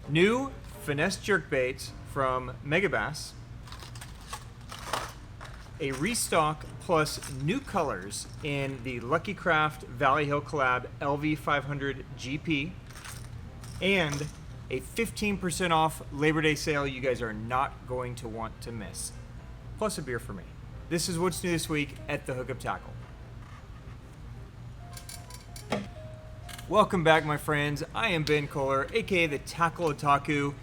New finesse jerkbaits from Megabass. A restock plus new colors in the Lucky Craft Valley Hill Collab LV500 GP. And a 15% off Labor Day sale you guys are not going to want to miss. Plus a beer for me. This is what's new this week at the Hookup Tackle. Welcome back, my friends. I am Ben Kohler, aka the Tackle Otaku.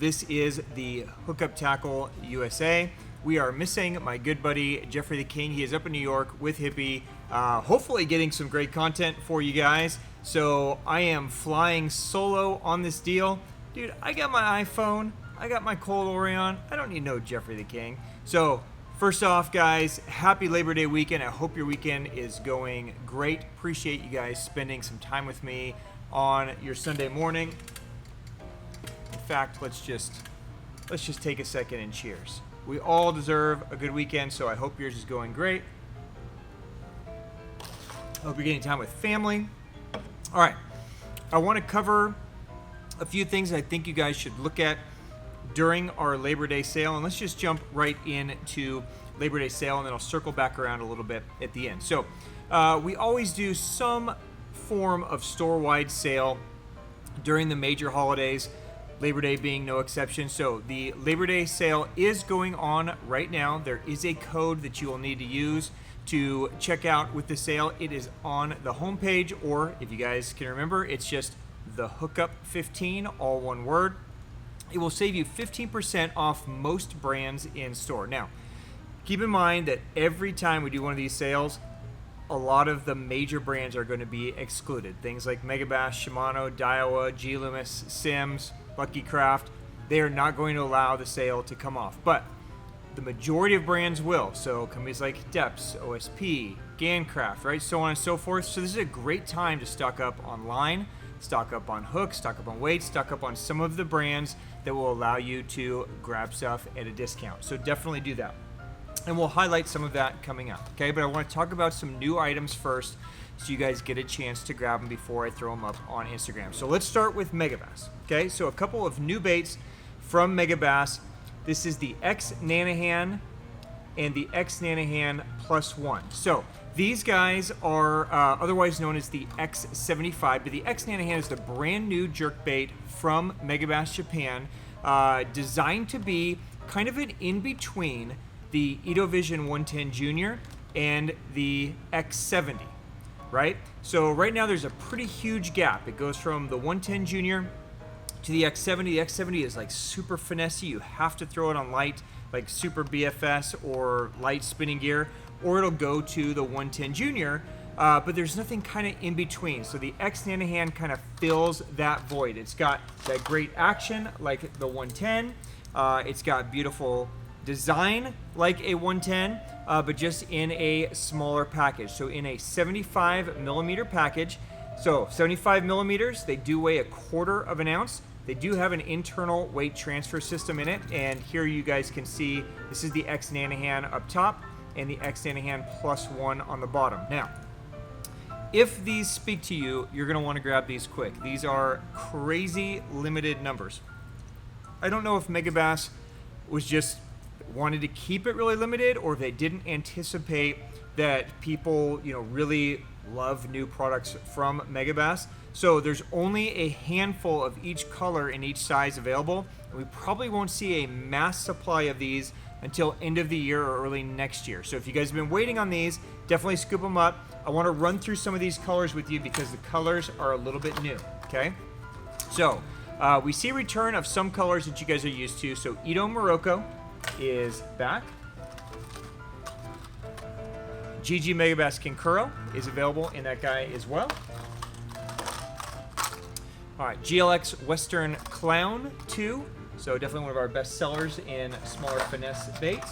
This is the Hookup Tackle USA. We are missing my good buddy Jeffrey the King. He is up in New York with Hippie, hopefully getting some great content for you guys. So I am flying solo on this deal. Dude, I got my iPhone, I got my Cold Orion. I don't need no Jeffrey the King. So first off, guys, happy Labor Day weekend. I hope your weekend is going great. Appreciate you guys spending some time with me on your Sunday morning. In fact, let's just take a second and cheers. We all deserve a good weekend, so I hope yours is going great. I hope you're getting time with family. All right, I want to cover a few things I think you guys should look at during our Labor Day sale, and let's just jump right into Labor Day sale, and then I'll circle back around a little bit at the end. So we always do some form of store-wide sale during the major holidays, Labor Day being no exception. So the Labor Day sale is going on right now. There is a code that you will need to use to check out with the sale. It is on the homepage, or if you guys can remember, it's just the Hookup 15, all one word. It will save you 15% off most brands in store. Now, keep in mind that every time we do one of these sales, a lot of the major brands are going to be excluded. Things like Megabass, Shimano, Daiwa, G. Loomis, Sims, Lucky Craft, they are not going to allow the sale to come off. But the majority of brands will. So companies like Depths, OSP, Gancraft, right? So on and so forth. So this is a great time to stock up online, stock up on hooks, stock up on weights, stock up on some of the brands that will allow you to grab stuff at a discount. So definitely do that. And we'll highlight some of that coming up, okay? But I want to talk about some new items first so you guys get a chance to grab them before I throw them up on Instagram. So let's start with Megabass, okay? So a couple of new baits from Megabass. This is the X Nanahan and the X Nanahan Plus One. So these guys are otherwise known as the X75, but the X Nanahan is the brand new jerkbait from Megabass Japan, designed to be kind of an in-between the EcoVision 110 Junior and the X70, right? So right now there's a pretty huge gap. It goes from the 110 Junior to the X70. The X70 is like super finessey. You have to throw it on light, like super BFS or light spinning gear, or it'll go to the 110 Junior, but there's nothing kind of in between. So the X Nanahan kind of fills that void. It's got that great action like the 110. It's got beautiful design like a 110, but just in a smaller package. So in a 75 millimeter package. So 75 millimeters, they do weigh 1/4 of an ounce. They do have an internal weight transfer system in it. And here you guys can see, this is the X Nanahan up top and the X Nanahan Plus One on the bottom. Now, if these speak to you, you're gonna wanna grab these quick. These are crazy limited numbers. I don't know if Megabass was just wanted to keep it really limited, or if they didn't anticipate that people, really love new products from Megabass. So there's only a handful of each color and each size available, and we probably won't see a mass supply of these until end of the year or early next year. So if you guys have been waiting on these, definitely scoop them up. I want to run through some of these colors with you because the colors are a little bit new, okay? So we see a return of some colors that you guys are used to. So Edo Morocco is back. GG Megabass Kinkuro is available in that guy as well. All right, GLX Western Clown 2. So definitely one of our best sellers in smaller finesse baits.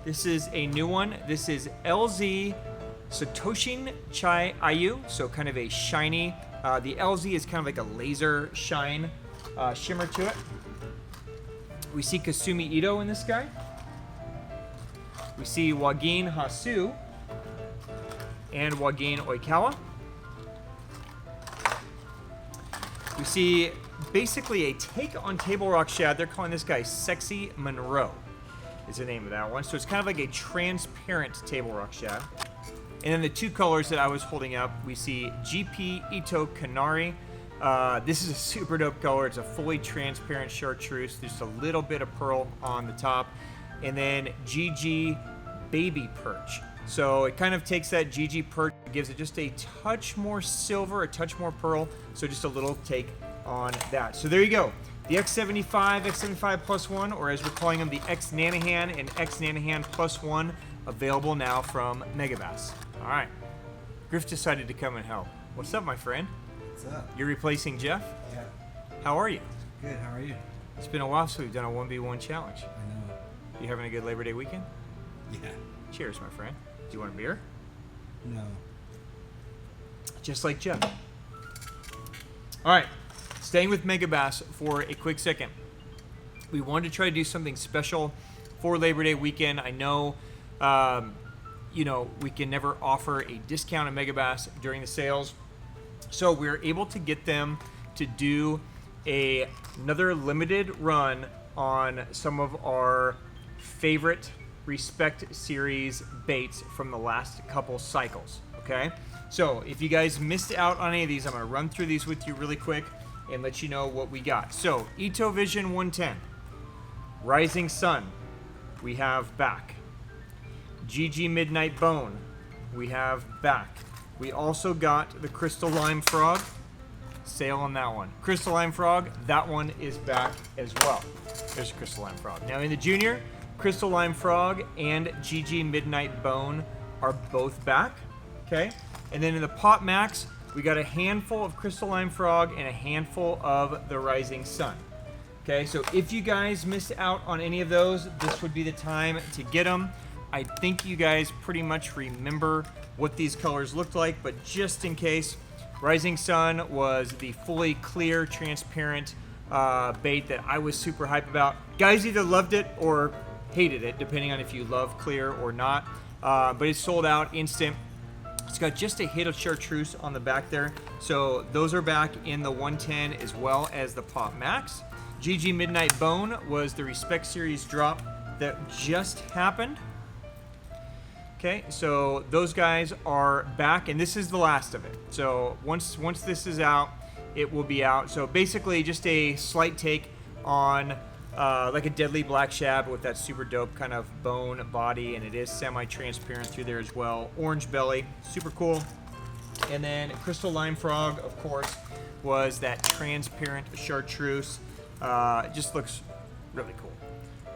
This is a new one. This is LZ Satoshin Chai Ayu. So kind of a shiny. The LZ is kind of like a laser shine shimmer to it. We see Kasumi Ito in this guy. We see Wagin Hasu and Wagin Oikawa. We see basically a take on Table Rock Shad. They're calling this guy Sexy Monroe is the name of that one. So it's kind of like a transparent Table Rock Shad. And then the two colors that I was holding up, we see GP Ito Canary. This is a super dope color. It's a fully transparent chartreuse. There's a little bit of pearl on the top. And then GG Baby Perch. So it kind of takes that GG Perch, gives it just a touch more silver, a touch more pearl. So just a little take on that. So there you go. The X75, X75 Plus 1, or as we're calling them, the X Nanahan and X Nanahan Plus 1, available now from Megabass. All right. Griff decided to come and help. What's up, my friend? What's up? You're replacing Jeff? Yeah. How are you? Good, how are you? It's been a while since we've done a 1v1 challenge. I know. You having a good Labor Day weekend? Yeah. Cheers, my friend. Do you want a beer? No. Just like Jeff. All right. Staying with Megabass for a quick second. We wanted to try to do something special for Labor Day weekend. I know, we can never offer a discount at Megabass during the sales. So we were able to get them to do another limited run on some of our favorite Respect series baits from the last couple cycles, okay? So if you guys missed out on any of these, I'm gonna run through these with you really quick and let you know what we got. So Ito Vision 110, Rising Sun, we have back. GG Midnight Bone, we have back. We also got the Crystal Lime Frog, sale on that one. Crystal Lime Frog, that one is back as well. There's a Crystal Lime Frog. Now in the junior, Crystal Lime Frog and GG Midnight Bone are both back, okay? And then in the Pop Max, we got a handful of Crystal Lime Frog and a handful of the Rising Sun. Okay, so if you guys missed out on any of those, this would be the time to get them. I think you guys pretty much remember what these colors looked like, but just in case, Rising Sun was the fully clear, transparent bait that I was super hype about. Guys either loved it or hated it, depending on if you love clear or not. But it's sold out instant. It's got just a hit of chartreuse on the back there. So those are back in the 110 as well as the Pop Max. GG Midnight Bone was the Respect Series drop that just happened. Okay, so those guys are back, and this is the last of it. So once this is out, it will be out. So basically just a slight take on like a Deadly Black Shad with that super dope kind of bone body, and it is semi-transparent through there as well. Orange belly, super cool. And then Crystal Lime Frog, of course, was that transparent chartreuse. It just looks really cool,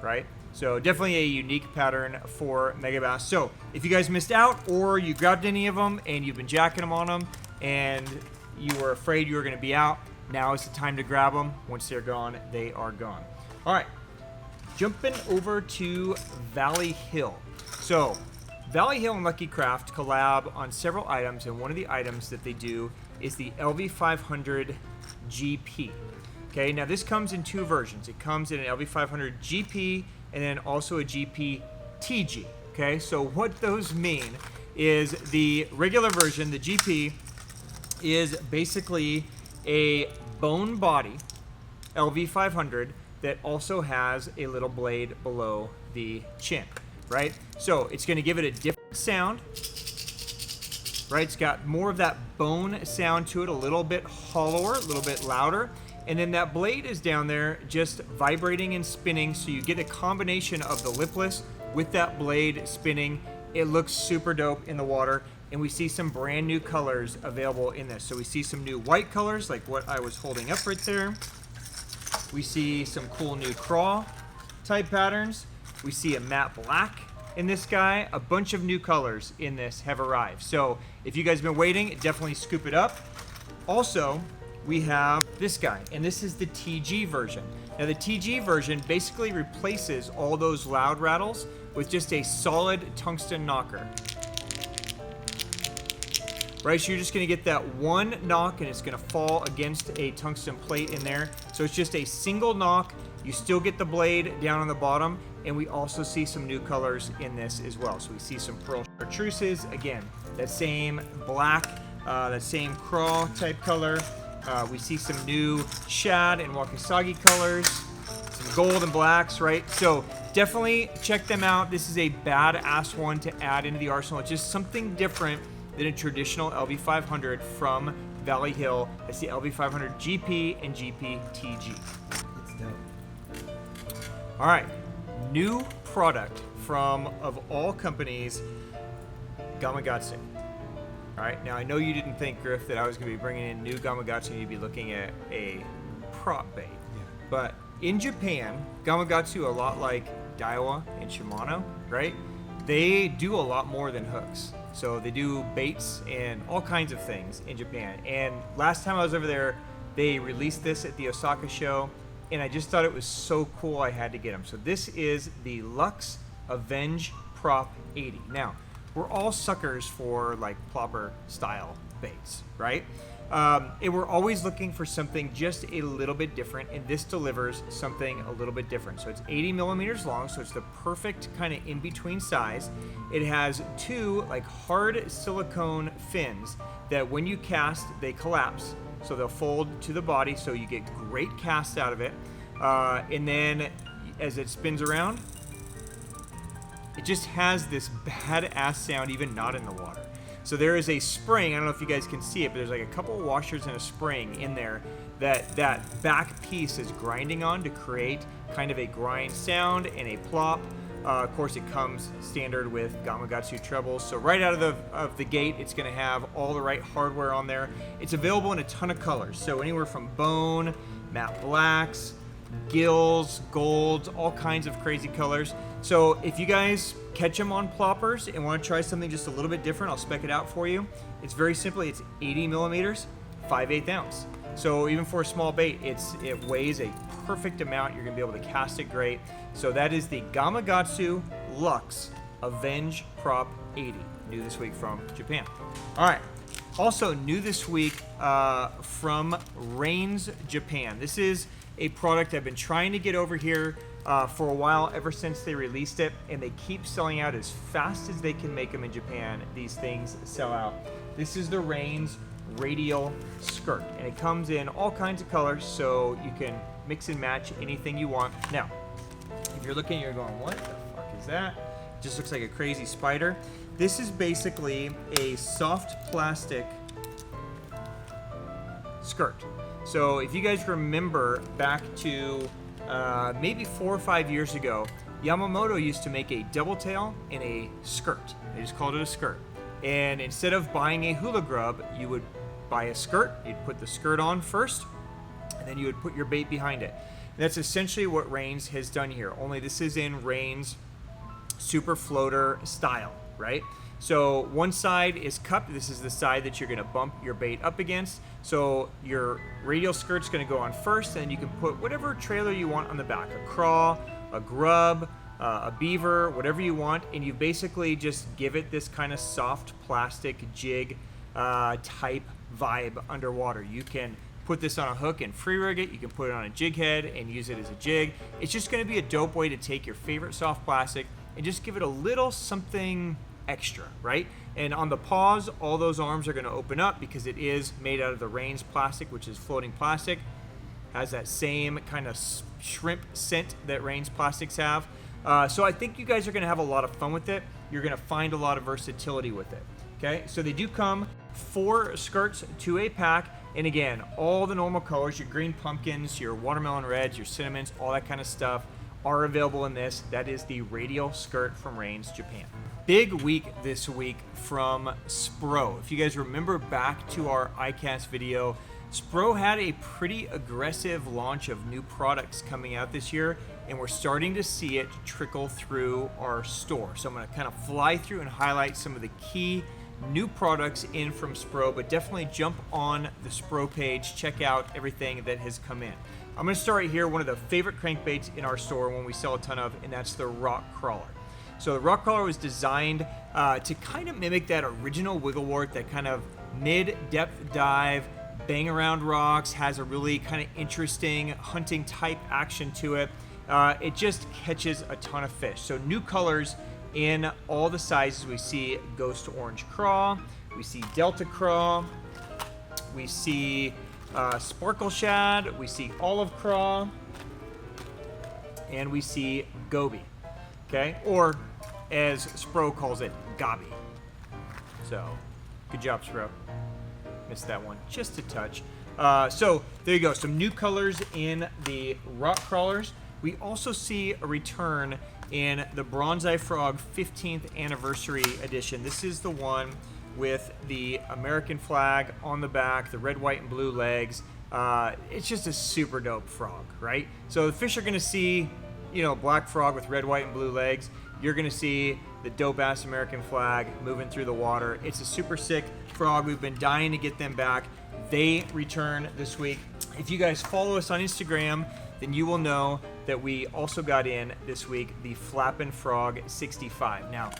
right? So definitely a unique pattern for Megabass. So if you guys missed out or you grabbed any of them and you've been jacking them on them and you were afraid you were going to be out, now is the time to grab them. Once they're gone, they are gone. All right, jumping over to Valley Hill. So Valley Hill and Lucky Craft collab on several items, and one of the items that they do is the LV500 GP. Okay, now this comes in two versions. It comes in an LV500 GP and then also a GP TG. Okay, so what those mean is the regular version, the GP, is basically a bone body LV500 that also has a little blade below the chin, right? So it's going to give it a different sound, right? It's got more of that bone sound to it, a little bit hollower, a little bit louder. And then that blade is down there just vibrating and spinning, so you get a combination of the lipless with that blade spinning. It looks super dope in the water, and we see some brand new colors available in this. So we see some new white colors, like what I was holding up right there. We see some cool new craw type patterns. We see a matte black in this guy. A bunch of new colors in this have arrived. So if you guys have been waiting, definitely scoop it up. Also, we have this guy, and this is the TG version. Now the TG version basically replaces all those loud rattles with just a solid tungsten knocker. Right, so you're just gonna get that one knock and it's gonna fall against a tungsten plate in there. So it's just a single knock. You still get the blade down on the bottom, and we also see some new colors in this as well. So we see some pearl chartreuses, again, that same black, that same craw type color. We see some new shad and wakasagi colors, some gold and blacks, right? So definitely check them out. This is a badass one to add into the arsenal. It's just something different than a traditional LV500 from Valley Hill. It's the LV500 GP and GP TG. It's dope. All right, new product from, of all companies, Gamakatsu. All right, now I know you didn't think, Griff, that I was going to be bringing in new Gamakatsu and you'd be looking at a prop bait. Yeah. But in Japan, Gamakatsu, a lot like Daiwa and Shimano, right? They do a lot more than hooks. So they do baits and all kinds of things in Japan. And last time I was over there, they released this at the Osaka show, and I just thought it was so cool I had to get them. So this is the Lux Avenge Prop 80. Now, we're all suckers for like plopper style baits, right? And we're always looking for something just a little bit different, and this delivers something a little bit different. So it's 80 millimeters long, so it's the perfect kind of in-between size. It has two like hard silicone fins that when you cast, they collapse. So they'll fold to the body, so you get great cast out of it. And then as it spins around, it just has this badass sound even not in the water. So there is a spring, I don't know if you guys can see it, but there's like a couple washers and a spring in there that back piece is grinding on to create kind of a grind sound and a plop. Of course, it comes standard with Gamakatsu trebles. So right out of the gate, it's going to have all the right hardware on there. It's available in a ton of colors. So anywhere from bone, matte blacks, gills, golds, all kinds of crazy colors. So if you guys catch them on ploppers and want to try something just a little bit different, I'll spec it out for you. It's very simply, it's 80 millimeters, 5/8 ounce. So even for a small bait, it weighs a perfect amount. You're gonna be able to cast it great. So that is the Gamakatsu Lux Avenge Prop 80, new this week from Japan. All right, also new this week from Rains Japan. This is a product I've been trying to get over here for a while, ever since they released it, and they keep selling out as fast as they can make them in Japan. These things sell out. This is the Rains radial skirt, and it comes in all kinds of colors, so you can mix and match anything you want. Now, if you're looking, you're going, what the fuck is that? It just looks like a crazy spider. This is basically a soft plastic skirt. So if you guys remember back to maybe 4 or 5 years ago, Yamamoto used to make a double tail and a skirt. They just called it a skirt. And instead of buying a hula grub, you would buy a skirt. You'd put the skirt on first, and then you would put your bait behind it. And that's essentially what Rains has done here, only this is in Rains super floater style, right? So one side is cupped. This is the side that you're gonna bump your bait up against. So your radial skirt's gonna go on first, and then you can put whatever trailer you want on the back, a craw, a grub, a beaver, whatever you want, and you basically just give it this kind of soft plastic jig type vibe underwater. You can put this on a hook and free rig it. You can put it on a jig head and use it as a jig. It's just gonna be a dope way to take your favorite soft plastic and just give it a little something extra, right? And on the paws, all those arms are gonna open up because it is made out of the Rains plastic, which is floating plastic. Has that same kind of shrimp scent that Rains plastics have. So I think you guys are gonna have a lot of fun with it. You're gonna find a lot of versatility with it, okay? So they do come 4 skirts to a pack, and again, all the normal colors, your green pumpkins, your watermelon reds, your cinnamons, all that kind of stuff are available in this. That is the radial skirt from Rains Japan. Big week this week from Spro. If you guys remember back to our iCast video, Spro had a pretty aggressive launch of new products coming out this year, and we're starting to see it trickle through our store. So I'm gonna kind of fly through and highlight some of the key new products in from Spro, but definitely jump on the Spro page, check out everything that has come in. I'm gonna start right here, one of the favorite crankbaits in our store, one we sell a ton of, and that's the rock crawler. So the rock crawler was designed to kind of mimic that original wigglewort, that kind of mid-depth dive, bang around rocks, has a really kind of interesting hunting type action to it. It just catches a ton of fish. So new colors in all the sizes. We see ghost orange craw, we see delta craw, we see sparkle shad, we see olive craw, and we see goby, okay? Or, as Spro calls it, gobby. So, good job, Spro. Missed that one just a touch. So, there you go. Some new colors in the rock crawlers. We also see a return in the Bronzeye Frog 15th Anniversary Edition. This is the one with the American flag on the back, the red, white, and blue legs. It's just a super dope frog, right? So the fish are going to see, you know, black frog with red, white, and blue legs. You're going to see the dope-ass American flag moving through the water. It's a super sick frog. We've been dying to get them back. They return this week. If you guys follow us on Instagram, then you will know that we also got in this week the Flappin' Frog 65. Now,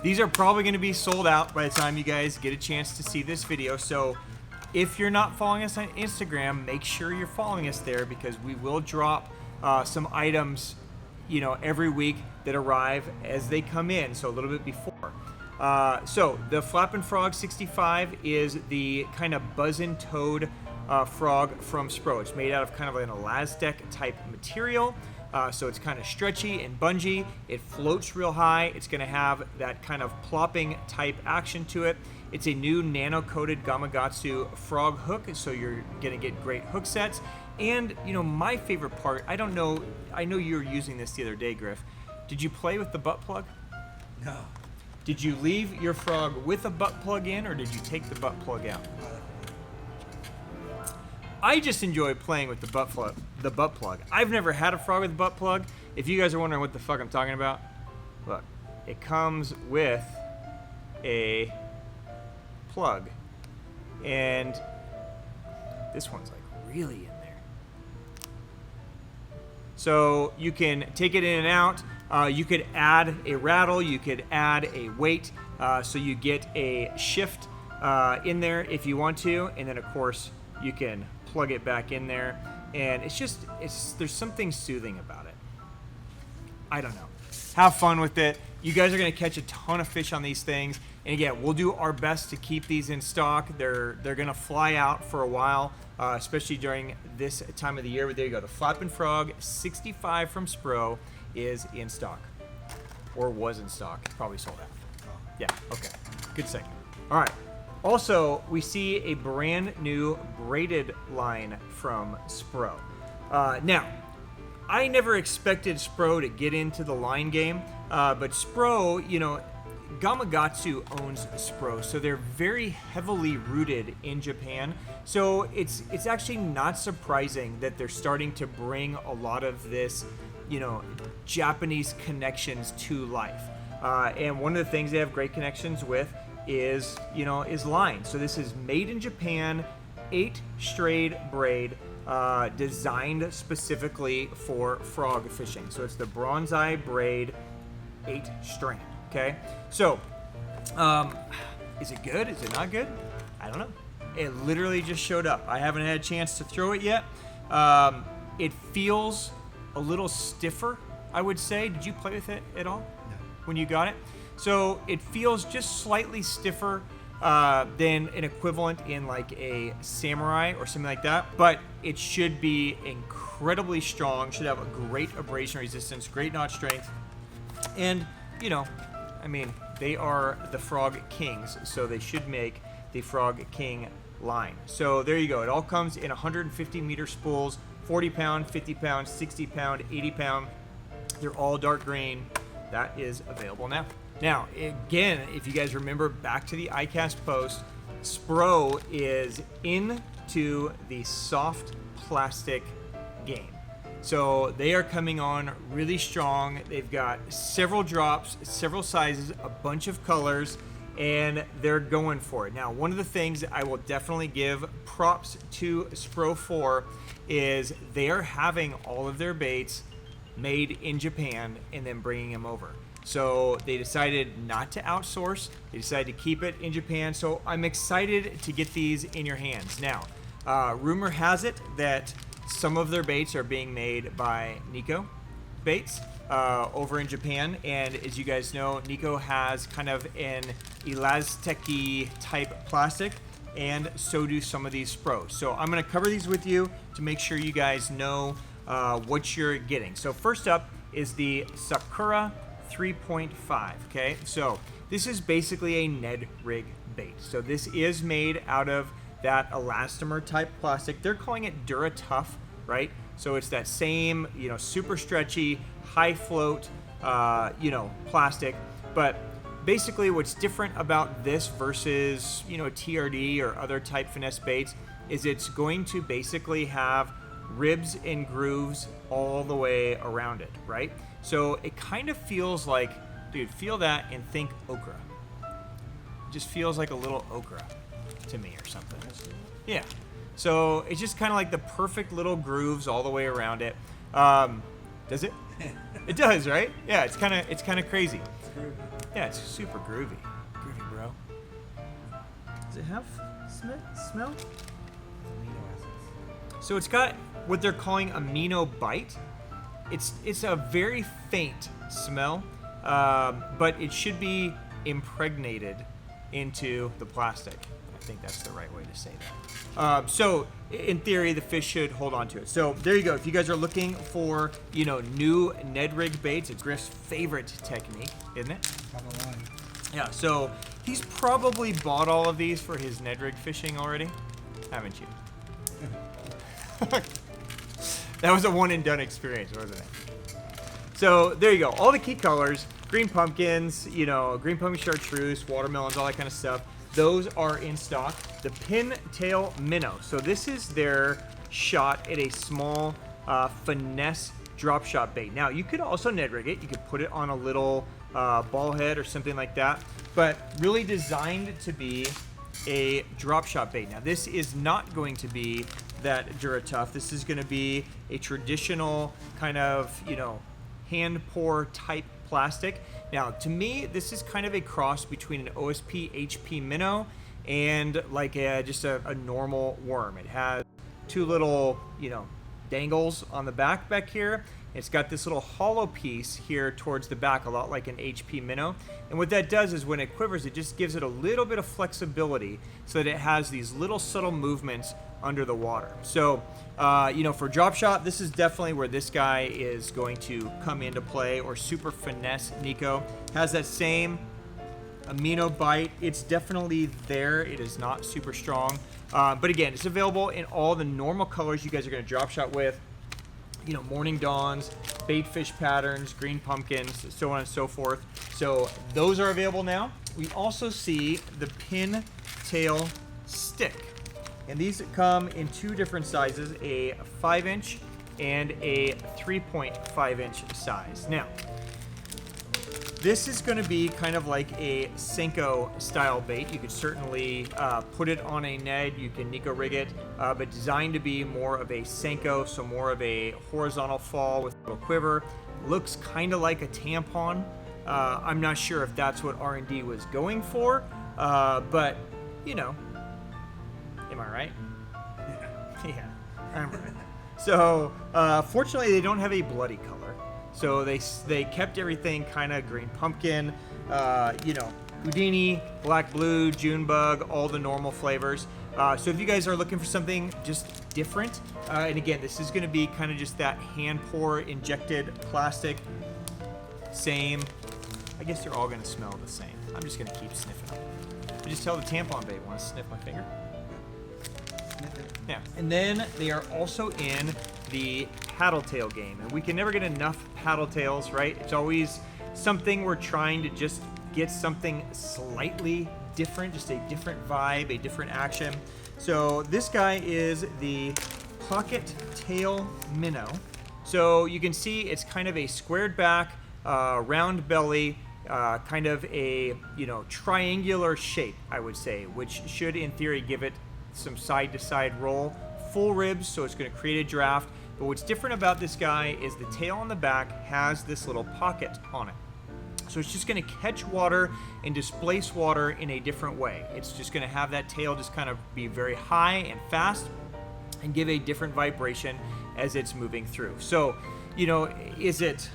these are probably going to be sold out by the time you guys get a chance to see this video. So if you're not following us on Instagram, make sure you're following us there, because we will drop some items, you know, every week that arrive as they come in, so a little bit before. So the Flappin' Frog 65 is the kind of buzzin' toad frog from Spro. It's made out of kind of an elastic type material. So it's kind of stretchy and bungee. It floats real high. It's going to have that kind of plopping type action to it. It's a new nano-coated Gamakatsu frog hook, so you're going to get great hook sets. And, you know, my favorite part, I know you were using this the other day, Griff. Did you play with the butt plug? No. Did you leave your frog with a butt plug in, or did you take the butt plug out? I just enjoy playing with the butt plug. I've never had a frog with a butt plug. If you guys are wondering what the fuck I'm talking about, look, it comes with a plug, and this one's like really in there. So you can take it in and out. You could add a rattle. You could add a weight, so you get a shift in there if you want to, and then of course you can plug it back in there, and there's something soothing about it. I don't know. Have fun with it. You guys are going to catch a ton of fish on these things, and again, we'll do our best to keep these in stock. They're going to fly out for a while, especially during this time of the year. But there you go. The Flappin' Frog 65 from Spro is in stock, or was in stock. It's probably sold out. Yeah. Okay. Good segment. All right. Also, we see a brand new braided line from Spro. Now, I never expected Spro to get into the line game, but Spro, you know, Gamakatsu owns Spro, so they're very heavily rooted in Japan. So it's actually not surprising that they're starting to bring a lot of this, you know, Japanese connections to life. And one of the things they have great connections with is line. So this is made in Japan, 8 strayed braid, designed specifically for frog fishing. So it's the Bronzeye braid 8 strand. Okay, so is it good? Is it not good? I don't know. It literally just showed up. I haven't had a chance to throw it yet. It feels a little stiffer, I would say. Did you play with it at all? No. When you got it? So it feels just slightly stiffer than an equivalent in like a Samurai or something like that, but it should be incredibly strong, should have a great abrasion resistance, great knot strength, and, you know, I mean, they are the Frog Kings, so they should make the Frog King line. So there you go. It all comes in 150 meter spools, 40 pound, 50 pound, 60 pound, 80 pound. They're all dark green. That is available now. Now, again, if you guys remember back to the iCast post, Spro is into the soft plastic game. So they are coming on really strong. They've got several drops, several sizes, a bunch of colors, and they're going for it. Now, one of the things that I will definitely give props to Spro for is they are having all of their baits made in Japan and then bringing them over. So they decided not to outsource. They decided to keep it in Japan. So I'm excited to get these in your hands. Now, rumor has it that some of their baits are being made by Nico Baits over in Japan. And as you guys know, Nico has kind of an elastic-y type plastic and so do some of these Spros. So I'm gonna cover these with you to make sure you guys know what you're getting. So first up is the Sakura 3.5, okay? So this is basically a Ned rig bait. So this is made out of that elastomer type plastic. They're calling it DuraTough, right? So it's that same, you know, super stretchy, high float, you know, plastic. But basically what's different about this versus, you know, TRD or other type finesse baits is it's going to basically have ribs and grooves all the way around it, right? So it kind of feels like, dude, feel that and think okra. It just feels like a little okra to me or something. Yeah. So it's just kind of like the perfect little grooves all the way around it. Does it? It does, right? Yeah, it's kind of crazy. It's groovy. Yeah, it's super groovy. Groovy, bro. Does it have smell? Amino acids. So it's got what they're calling amino bite. It's a very faint smell, but it should be impregnated into the plastic. I think that's the right way to say that. So in theory, the fish should hold on to it. So there you go. If you guys are looking for, you know, new Ned rig baits, it's Griff's favorite technique, isn't it? Top of the line. Yeah. So he's probably bought all of these for his Ned rig fishing already, haven't you? That was a one and done experience, wasn't it? So there you go. All the key colors: green pumpkins, you know, green pumpkin chartreuse, watermelons, all that kind of stuff. Those are in stock. The pintail minnow. So this is their shot at a small finesse drop shot bait. Now you could also Ned rig it. You could put it on a little ball head or something like that. But really designed to be a drop shot bait. Now this is not going to be that DuraTough. This is going to be a traditional kind of, you know, hand pour type plastic. Now, to me, this is kind of a cross between an OSP HP minnow and like just a normal worm. It has two little, you know, dangles on the back here. It's got this little hollow piece here towards the back, a lot like an HP minnow. And what that does is when it quivers, it just gives it a little bit of flexibility so that it has these little subtle movements under the water. So, you know, for drop shot, this is definitely where this guy is going to come into play, or super finesse Nico. Has that same amino bite. It's definitely there. It is not super strong. But again, it's available in all the normal colors you guys are going to drop shot with. You know, morning dawns, bait fish patterns, green pumpkins, so on and so forth. So those are available now. We also see the pin tail stick. And these come in two different sizes, a 5-inch and a 3.5-inch size. Now, this is going to be kind of like a Senko style bait. You could certainly put it on a Ned, you can Nico rig it, but designed to be more of a Senko, so more of a horizontal fall with a little quiver. Looks kind of like a tampon. I'm not sure if that's what R&D was going for, but you know, am I right? Yeah, I'm right. So fortunately, they don't have a bloody color. So they kept everything kind of green pumpkin, you know, Houdini, black blue, June bug, all the normal flavors. So if you guys are looking for something just different, and again, this is going to be kind of just that hand pour injected plastic. Same. I guess they're all going to smell the same. I'm just going to keep sniffing them. I just tell the tampon bait, want to sniff my finger? Sniff it. Yeah. And then they are also in the paddle tail game, and we can never get enough paddle tails, right? It's always something we're trying to just get something slightly different, just a different vibe, a different action. So this guy is the pocket tail minnow. So you can see it's kind of a squared back, round belly, kind of a, you know, triangular shape, I would say, which should in theory give it some side to side roll. Full ribs, so it's going to create a draft. But what's different about this guy is the tail on the back has this little pocket on it. So it's just going to catch water and displace water in a different way. It's just going to have that tail just kind of be very high and fast and give a different vibration as it's moving through. So, you know, is it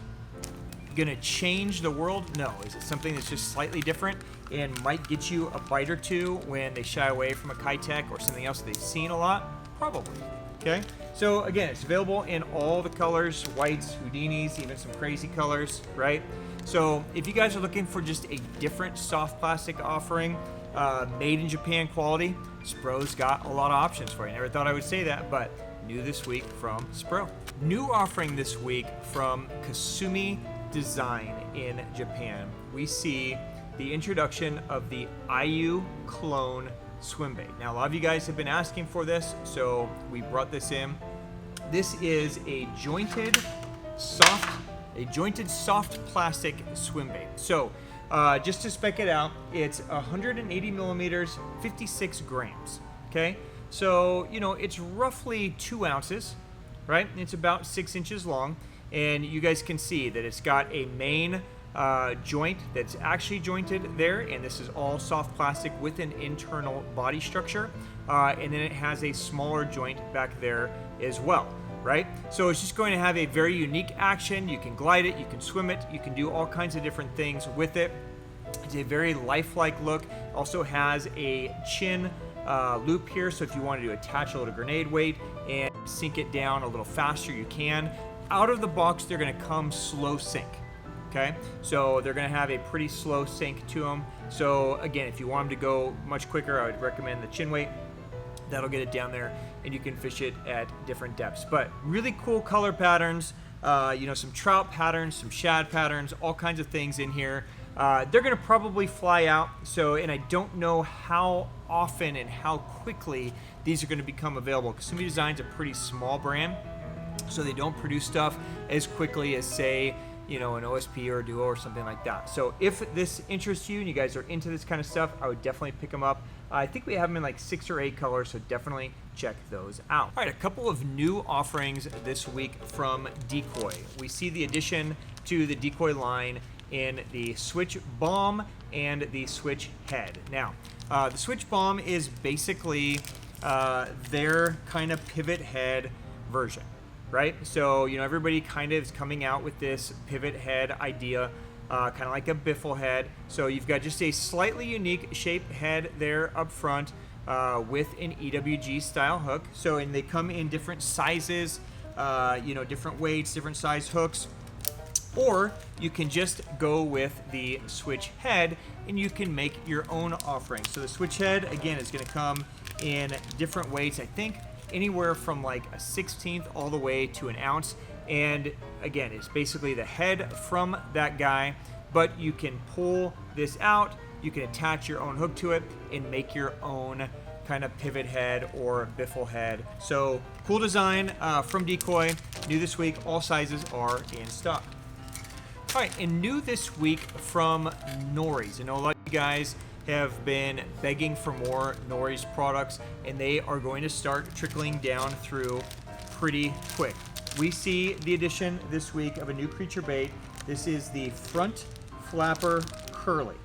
gonna change the world? No. Is it something that's just slightly different and might get you a bite or two when they shy away from a Kitech or something else they've seen a lot? Probably. Okay, so again, it's available in all the colors, whites, Houdinis, even some crazy colors, right? So if you guys are looking for just a different soft plastic offering, made in Japan quality, Spro's got a lot of options for you. Never thought I would say that, but new this week from Spro. New offering this week from Kasumi Design in Japan. We see the introduction of the IU Clone Swimbait. Now, a lot of you guys have been asking for this, so we brought this in. This is a jointed soft plastic swimbait. So, just to spec it out, it's 180 millimeters, 56 grams. Okay, so you know it's roughly 2 ounces, right? It's about 6 inches long, and you guys can see that it's got a main joint that's actually jointed there, and this is all soft plastic with an internal body structure, and then it has a smaller joint back there as well, right? So it's just going to have a very unique action. You can glide it, you can swim it, you can do all kinds of different things with it. It's a very lifelike look. Also has a chin loop here, so if you wanted to attach a little grenade weight and sink it down a little faster, you can. Out of the box, they're going to come slow sink. Okay, so they're going to have a pretty slow sink to them. So again, if you want them to go much quicker, I would recommend the chin weight. That'll get it down there, and you can fish it at different depths. But really cool color patterns, you know, some trout patterns, some shad patterns, all kinds of things in here. They're going to probably fly out. So, and I don't know how often and how quickly these are going to become available. Kasumi Design's a pretty small brand, so they don't produce stuff as quickly as, say, you know, an OSP or a Duo or something like that. So if this interests you and you guys are into this kind of stuff, I would definitely pick them up. I think we have them in like 6 or 8 colors, so definitely check those out. All right, a couple of new offerings this week from Decoy. We see the addition to the Decoy line in the Switch Bomb and the Switch Head. Now, the Switch Bomb is basically their kind of pivot head version. Right? So, you know, everybody kind of is coming out with this pivot head idea, kind of like a biffle head. So you've got just a slightly unique shaped head there up front with an EWG style hook. So, and they come in different sizes, you know, different weights, different size hooks. Or you can just go with the Switch Head and you can make your own offering. So the Switch Head, again, is going to come in different weights. I think anywhere from like a 1/16 all the way to an ounce, and again, it's basically the head from that guy, but you can pull this out, you can attach your own hook to it and make your own kind of pivot head or biffle head. So cool design from Decoy. New this week, all sizes are in stock. All right, and new this week from Nories. I know a lot of you guys have been begging for more Nories products, and they are going to start trickling down through pretty quick. We see the addition this week of a new creature bait. This is the Front Flapper Curly.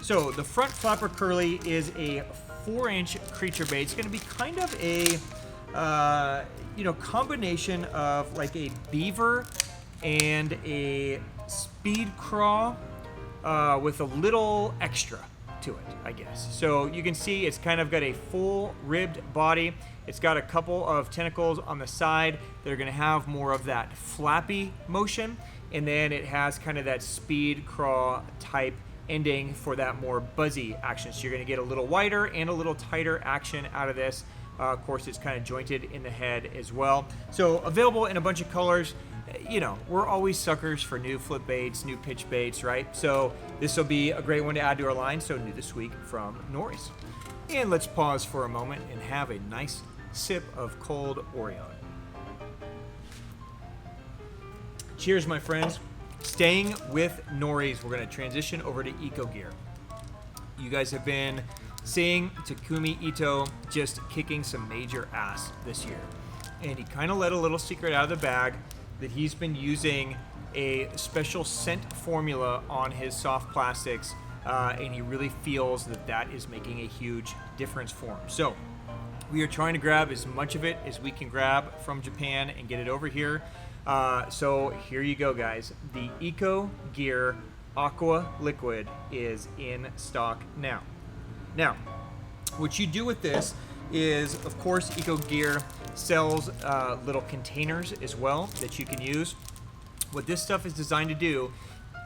So the Front Flapper Curly is a 4-inch creature bait. It's going to be kind of a you know, combination of like a beaver and a speed craw with a little extra to it, I guess. So you can see it's kind of got a full ribbed body. It's got a couple of tentacles on the side that are going to have more of that flappy motion, and then it has kind of that speed craw type ending for that more buzzy action. So you're going to get a little wider and a little tighter action out of this. Of course, it's kind of jointed in the head as well. So available in a bunch of colors. You know, we're always suckers for new flip baits, new pitch baits, right? So this will be a great one to add to our line. So new this week from Nories. And let's pause for a moment and have a nice sip of cold Orion. Cheers, my friends. Staying with Nories, we're going to transition over to EcoGear. You guys have been seeing Takumi Ito just kicking some major ass this year. And he kind of let a little secret out of the bag that he's been using a special scent formula on his soft plastics, and he really feels that that is making a huge difference for him. So we are trying to grab as much of it as we can grab from Japan and get it over here. So here you go, guys. The EcoGear Aqua Liquid is in stock now. Now, what you do with this is, of course, EcoGear sells little containers as well that you can use. What this stuff is designed to do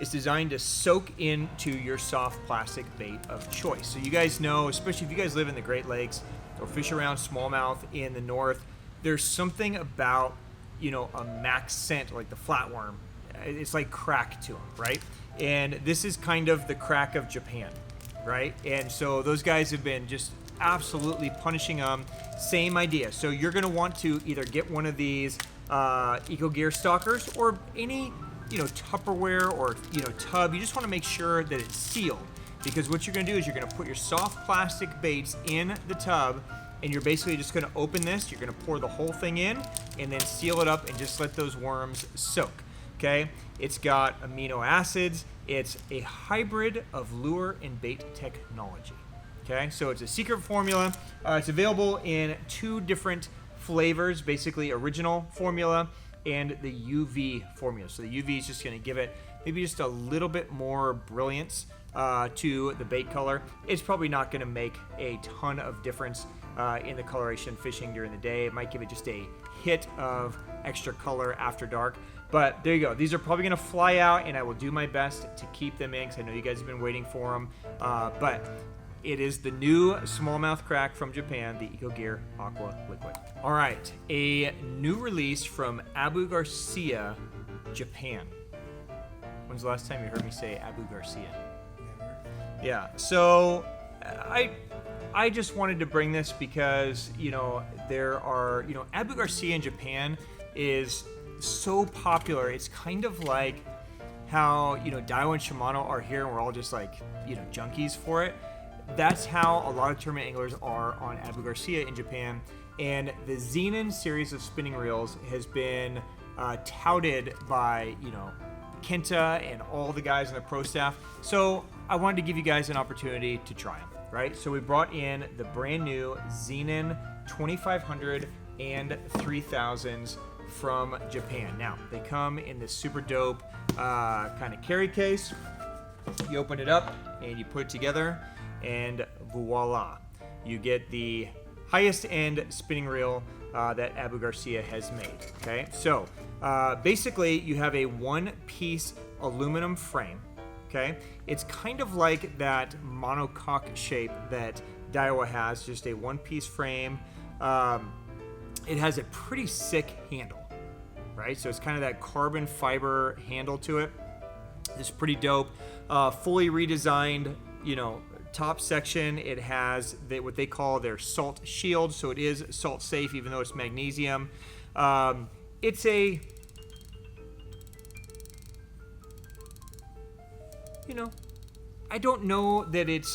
is designed to soak into your soft plastic bait of choice. So you guys know, especially if you guys live in the Great Lakes or fish around smallmouth in the north, there's something about, you know, a max scent like the flatworm. It's like crack to them, right? And this is kind of the crack of Japan, right? And so those guys have been just absolutely punishing them. Same idea. So you're going to want to either get one of these EcoGear stalkers or any, you know, Tupperware or, you know, tub. You just want to make sure that it's sealed, because what you're going to do is you're going to put your soft plastic baits in the tub, and you're basically just going to open this. You're going to pour the whole thing in and then seal it up and just let those worms soak. Okay, it's got amino acids. It's a hybrid of lure and bait technology. Okay, so it's a secret formula. It's available in 2 different flavors, basically original formula and the UV formula. So the UV is just going to give it maybe just a little bit more brilliance to the bait color. It's probably not going to make a ton of difference in the coloration fishing during the day. It might give it just a hit of extra color after dark. But there you go. These are probably going to fly out, and I will do my best to keep them in because I know you guys have been waiting for them. But it is the new smallmouth crack from Japan, the EcoGear Aqua Liquid. All right, a new release from Abu Garcia, Japan. When's the last time you heard me say Abu Garcia? Never. Yeah, so I just wanted to bring this because, you know, there are, you know, Abu Garcia in Japan is so popular. It's kind of like how, you know, Daiwa and Shimano are here and we're all just like, you know, junkies for it. That's how a lot of tournament anglers are on Abu Garcia in Japan. And the Zenin series of spinning reels has been touted by, you know, Kenta and all the guys on the pro staff. So I wanted to give you guys an opportunity to try them, right? So we brought in the brand new Zenin 2500 and 3000s from Japan. Now, they come in this super dope kind of carry case. You open it up and you put it together, and voila, you get the highest end spinning reel that Abu Garcia has made. Okay, so basically you have a one-piece aluminum frame. Okay, it's kind of like that monocoque shape that Daiwa has, just a one-piece frame. It has a pretty sick handle, right? So it's kind of that carbon fiber handle to it. It's pretty dope. Fully redesigned, you know, top section. It has what they call their salt shield, so it is salt safe even though it's magnesium. It's a, you know, I don't know that it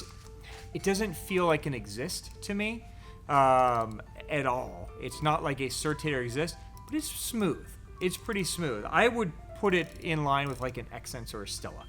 doesn't feel like an exist to me at all. It's not like a Certator exist, but it's smooth. It's pretty smooth. I would put it in line with like an Xsense or a Stella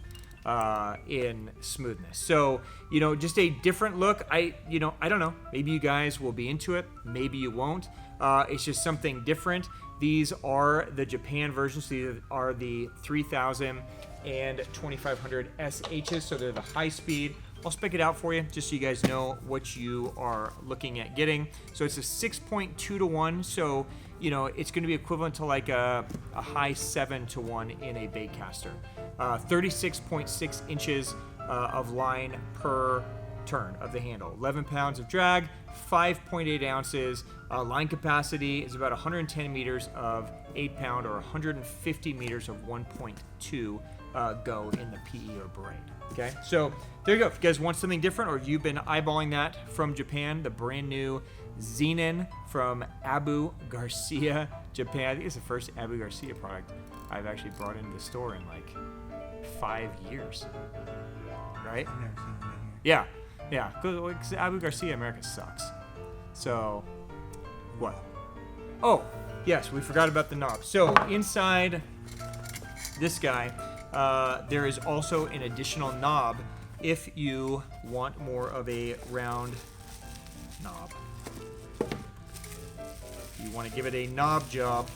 in smoothness. So, you know, just a different look. I don't know. Maybe you guys will be into it. Maybe you won't. It's just something different. These are the Japan versions. These are the 3000 and 2500 SHs. So they're the high speed. I'll spec it out for you just so you guys know what you are looking at getting. So it's a 6.2 to 1. So, you know, it's going to be equivalent to like a high 7 to 1 in a bait caster. 36.6 inches of line per turn of the handle. 11 pounds of drag, 5.8 ounces. Line capacity is about 110 meters of 8-pound or 150 meters of 1.2 go in the PE or braid. Okay, so there you go. If you guys want something different, or if you've been eyeballing that from Japan, the brand new Zenin from Abu Garcia, Japan. I think it's the first Abu Garcia product I've actually brought into the store in like 5 years. Right? I've never seen one in here. Yeah. Because Abu Garcia, America sucks. So, what? Oh, yes, we forgot about the knob. So inside this guy, there is also an additional knob if you want more of a round knob. You want to give it a knob job,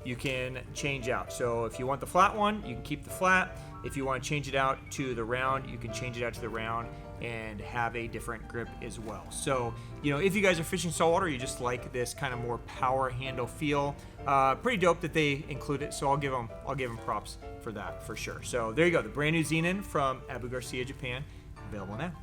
you can change out. So if you want the flat one, you can keep the flat. If you want to change it out to the round, you can change it out to the round and have a different grip as well. So, you know, if you guys are fishing saltwater, you just like this kind of more power handle feel. Pretty dope that they include it. So I'll give them props for that for sure. So there you go, the brand new Zenon from Abu Garcia Japan, available now.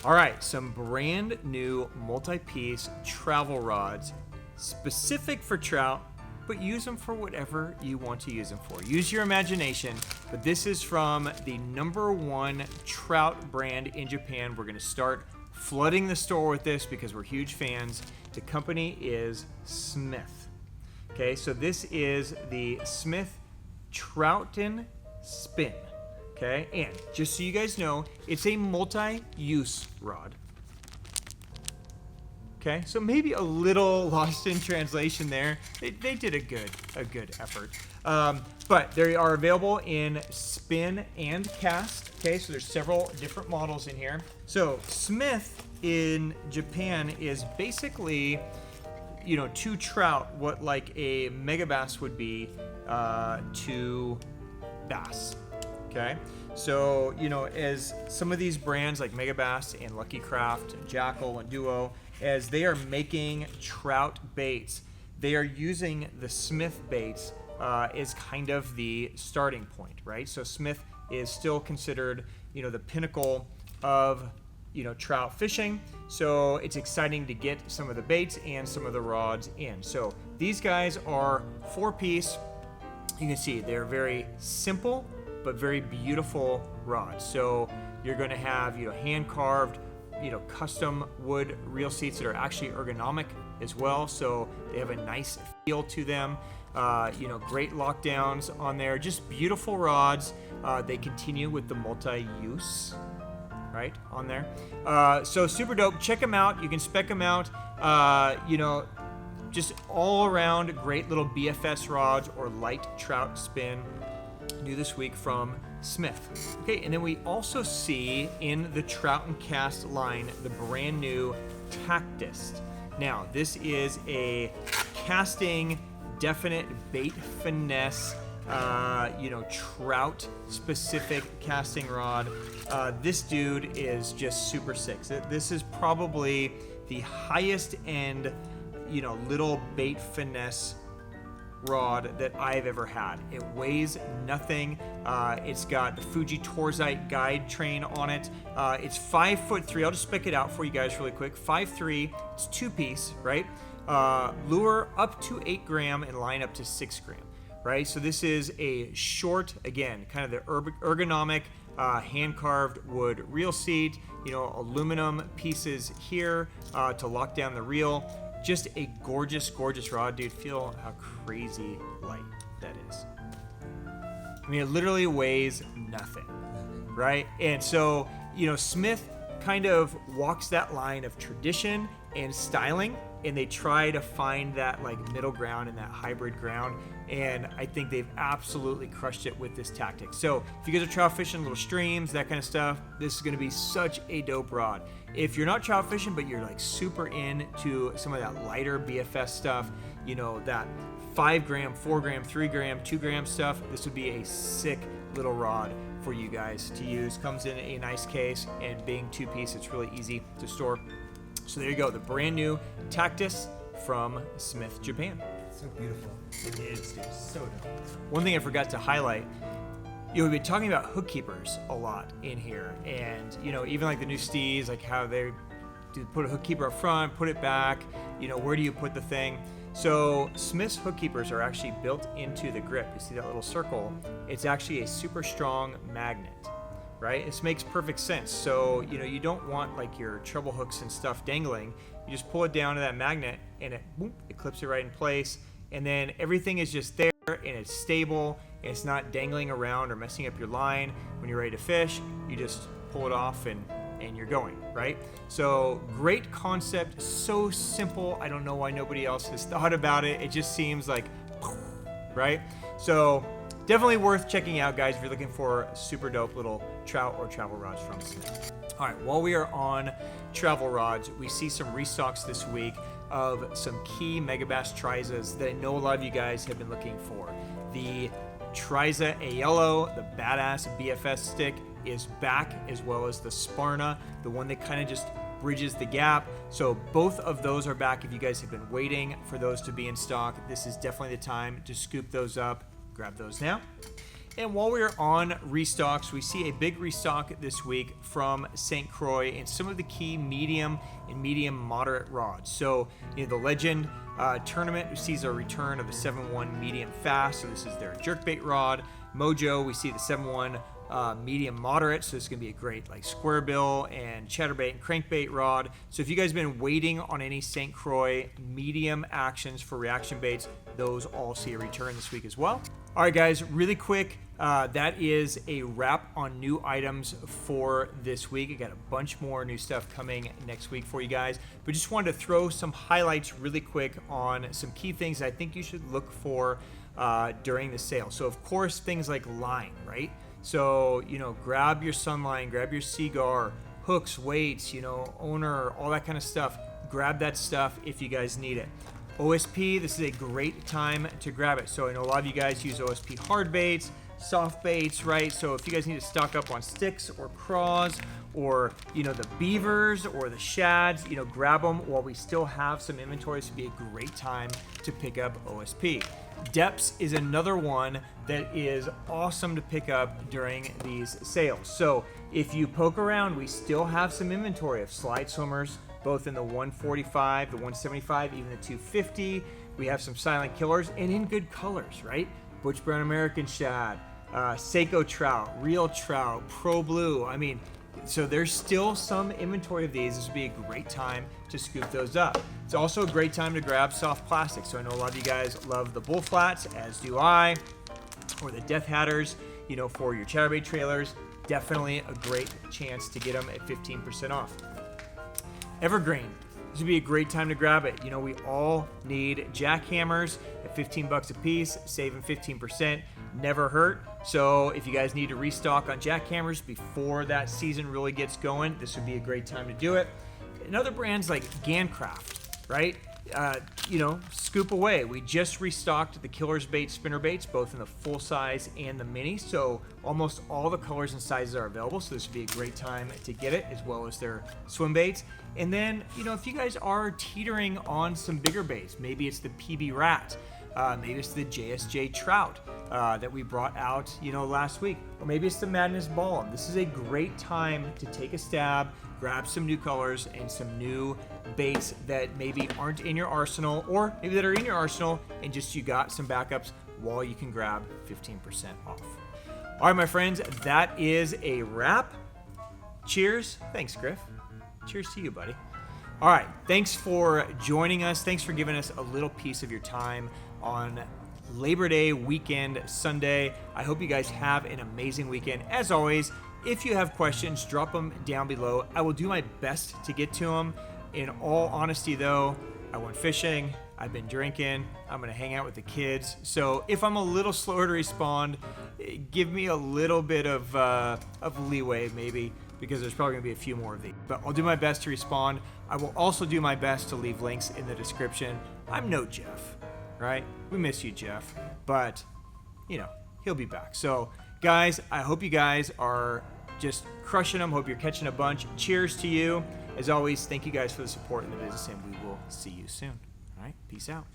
All right, some brand new multi-piece travel rods, specific for trout, but use them for whatever you want to use them for. Use your imagination, but this is from the #1 trout brand in Japan. We're gonna start flooding the store with this because we're huge fans. The company is Smith. Okay, so this is the Smith Trouton Spin. Okay, and just so you guys know, it's a multi-use rod. Okay, so maybe a little lost in translation there. They did a good effort. But they are available in spin and cast. Okay, so there's several different models in here. So Smith in Japan is basically, you know, to trout what like a Megabass would be to bass. Okay, so you know, as some of these brands like Megabass and Lucky Craft and Jackal and Duo, as they are making trout baits, they are using the Smith baits as kind of the starting point, right? So Smith is still considered, you know, the pinnacle of, you know, trout fishing. So it's exciting to get some of the baits and some of the rods in. So these guys are 4-piece. You can see they're very simple but very beautiful rods. So you're going to have, you know, hand carved, you know, custom wood reel seats that are actually ergonomic as well. So they have a nice feel to them. You know, great lockdowns on there. Just beautiful rods. They continue with the multi-use, right, on there. So super dope. Check them out. You can spec them out. You know, just all around great little BFS rods or light trout spin. New this week from Smith. Okay, and then we also see in the Trout and Cast line the brand new Tactist. Now, this is a casting definite bait finesse, you know, trout specific casting rod. This dude is just super sick. This is probably the highest end, you know, little bait finesse rod that I've ever had. It weighs nothing. It's got the Fuji Torzite guide train on it. It's 5'3". I'll just spec it out for you guys really quick. 5'3". It's 2-piece, right? Lure up to 8 gram and line up to 6 gram, right? So this is a short, again, kind of the ergonomic hand-carved wood reel seat. You know, aluminum pieces here to lock down the reel. Just a gorgeous, gorgeous rod, dude. Feel how crazy light that is. I mean, it literally weighs nothing, right? And so, you know, Smith kind of walks that line of tradition and styling, and they try to find that like middle ground and that hybrid ground. And I think they've absolutely crushed it with this tactic. So if you guys are trout fishing little streams, that kind of stuff, this is going to be such a dope rod. If you're not trout fishing, but you're like super into some of that lighter BFS stuff, you know, that 5 gram, 4 gram, 3 gram, 2 gram stuff, this would be a sick little rod for you guys to use. Comes in a nice case, and being 2-piece, it's really easy to store. So there you go, the brand new Tactus from Smith, Japan. So beautiful. It is, dude. So dope. One thing I forgot to highlight, you know, we've been talking about hook keepers a lot in here, and you know, even like the new Stees, like how they do put a hook keeper up front, put it back. You know, where do you put the thing? So Smith's hook keepers are actually built into the grip. You see that little circle? It's actually a super strong magnet, right? This makes perfect sense. So you know, you don't want like your treble hooks and stuff dangling. You just pull it down to that magnet, and it clips it right in place. And then everything is just there, and it's stable, and it's not dangling around or messing up your line. When you're ready to fish, you just pull it off and you're going, right? So great concept, so simple. I don't know why nobody else has thought about it. It just seems like, right? So definitely worth checking out, guys, if you're looking for super dope little trout or travel rods from Smith. All right, while we are on travel rods, we see some restocks this week. of some key Megabass Trizas that I know a lot of you guys have been looking for. The Triza Aiello, the badass BFS stick, is back, as well as the Sparna, the one that kind of just bridges the gap. So both of those are back. If you guys have been waiting for those to be in stock, this is definitely the time to scoop those up. Grab those now. And while we're on restocks, we see a big restock this week from St. Croix and some of the key medium and medium moderate rods. So, the Legend tournament sees a return of the 7-1 medium fast. So this is their jerkbait rod. Mojo, we see the 7-1 medium moderate. So this is going to be a great like square bill and chatterbait and crankbait rod. So if you guys have been waiting on any St. Croix medium actions for reaction baits, those all see a return this week as well. All right, guys, really quick. That is a wrap on new items for this week. I got a bunch more new stuff coming next week for you guys, but just wanted to throw some highlights really quick on some key things I think you should look for during the sale. So of course, things like line, right? So, grab your Sunline, grab your Seagar, hooks, weights, owner, all that kind of stuff. Grab that stuff if you guys need it. OSP, this is a great time to grab it. So I know a lot of you guys use OSP hard baits, soft baits, right? So if you guys need to stock up on sticks or craws or, the beavers or the shads, grab them while we still have some inventory. This would be a great time to pick up OSP. Depths is another one that is awesome to pick up during these sales. So if you poke around, we still have some inventory of slide swimmers, both in the 145, the 175, even the 250. We have some silent killers and in good colors, right? Butch Brown American shad, Seiko trout, real trout, pro blue. So there's still some inventory of these. This would be a great time to scoop those up. It's also a great time to grab soft plastic. So I know a lot of you guys love the bull flats, as do I, or the death hatters, for your chatterbait trailers. Definitely a great chance to get them at 15% off. Evergreen. This would be a great time to grab it. We all need jackhammers at 15 bucks a piece, saving 15%. Never hurt. So if you guys need to restock on jackhammers before that season really gets going, this would be a great time to do it. And other brands like Gancraft, right? Scoop away. We just restocked the Killer's Bait spinner baits, both in the full size and the mini. So almost all the colors and sizes are available. So this would be a great time to get it, as well as their swim baits. And then, if you guys are teetering on some bigger baits, maybe it's the PB Rat, maybe it's the JSJ Trout that we brought out, last week, or maybe it's the Madness Ballum. This is a great time to take a stab, grab some new colors and some new baits that maybe aren't in your arsenal, or maybe that are in your arsenal and just you got some backups while you can grab 15% off. All right, my friends, that is a wrap. Cheers. Thanks, Griff. Cheers to you, buddy. All right, thanks for joining us. Thanks for giving us a little piece of your time on Labor Day weekend, Sunday. I hope you guys have an amazing weekend. As always, if you have questions, drop them down below. I will do my best to get to them. In all honesty, though, I went fishing, I've been drinking, I'm going to hang out with the kids. So if I'm a little slower to respond, give me a little bit of leeway, maybe, because there's probably going to be a few more of these. But I'll do my best to respond. I will also do my best to leave links in the description. I'm no Jeff, right? We miss you, Jeff. But, he'll be back. So, guys, I hope you guys are just crushing them. Hope you're catching a bunch. Cheers to you. As always, thank you guys for the support in the business, and we will see you soon. All right? Peace out.